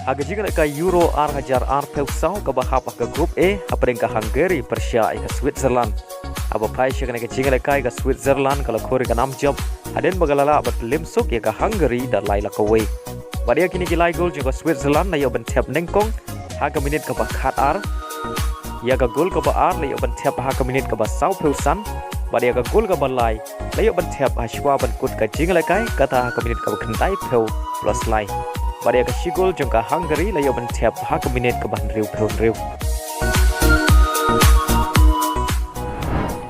Haga jika ka Euro hajar peu sau ka bahap ka grup A hapring ka Hungary Persia ka Switzerland. Aba pai sya ka jinga ka Switzerland kala khori ka nam job haden bagalala bat limsuk ya ka Hungary da lai la ka we. Badia kini ki lai gol juga Switzerland na yo ban Thep nengkong haga minit ka ba khat ar. Ya ka gol ka ba ar la yo ban Thep haga minit ka ba sau peu san. Badia ka gol ka ba lai la yo ban Thep ha shwa ban kut ka jinga ka kata haga minit ka ba khandai peu plus lai. Pada yang kesigol jangka Hungary layu Thep hak minit ke bahan riu.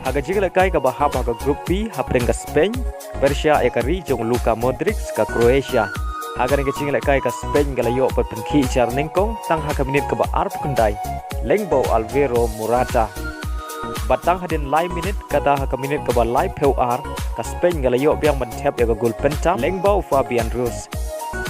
Haga jika lekai ke bahap haga grup B hapring ke Spain, Persia ya ke Rijung Luca Modric ke Croatia. Haga yang kecing lekai ke Spain ke layu berpenki jar nengkong tang hak minit ke bahar pekendai, lengbau Alvaro Morata. Batang hadin lai minit kata hak minit ke bah lai peu ar ke Spain ke layu biang Thep ya ke gol pentam, lengbau Fabian Ruiz.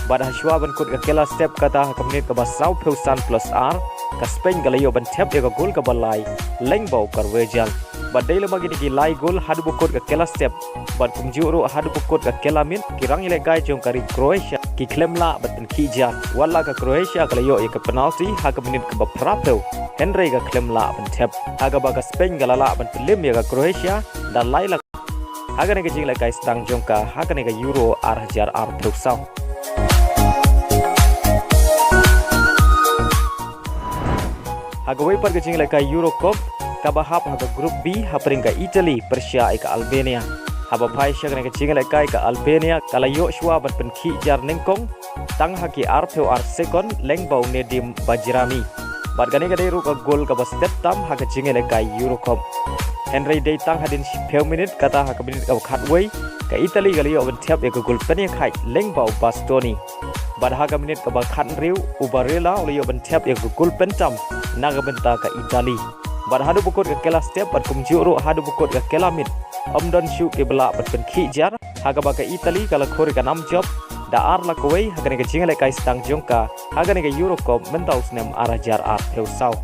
Pada haswa ban kut kela step kata ka minit ka basau peusan plus R ka Spain ka layo ban Thep ya ka gol ka balai lengbau karwejal badai lama gini ki lai gol hadu bukut ka kela step bad kumjuru hadu bukut ka kela min kirang ile gai jong kari Croatia ki klemla batin kija wala ka Croatia ka layo ya ka penalti ha ka minit ka baprapeu Henry ka klemla ban Thep aga ba ka Spain ka lala ban Pynliem ya ka Croatia dan laila aga ne ka jing lai gai stang jong ka ha ka ne ka Euro hajar peu sau. Haga wipar ke jing leka Euro Cup kabahap haga grup B hapring ka Italy Persia ka Albania haba pai sya ke jing leka ka Albania kala yo shwa ban penki jar nengkong tang haki arpeu ar second lengbau nedim bajrami bad gane ka deru ka gol ka step tam haga jing leka Euro Cup Henry day tang hadin peu minit kata haga minit ka khatway ka Italy kala yo ban Thep ya ka gol penya khai lengbau Bastoni bad haga minit ka ba khat riu ubarela uli yo ban Thep ya ka gol pentam naga benta ka Italy bad hadu bukut ka kela step bad kumjuru hadu bukut ka kela mit omdon shu ke bela bad penki jar haga ba ka Italy kala khori ka nam job da ar la koi haga ne ka jinga le kai stang jongka haga ne ka Euro Cup mentau snem arajar peu sau.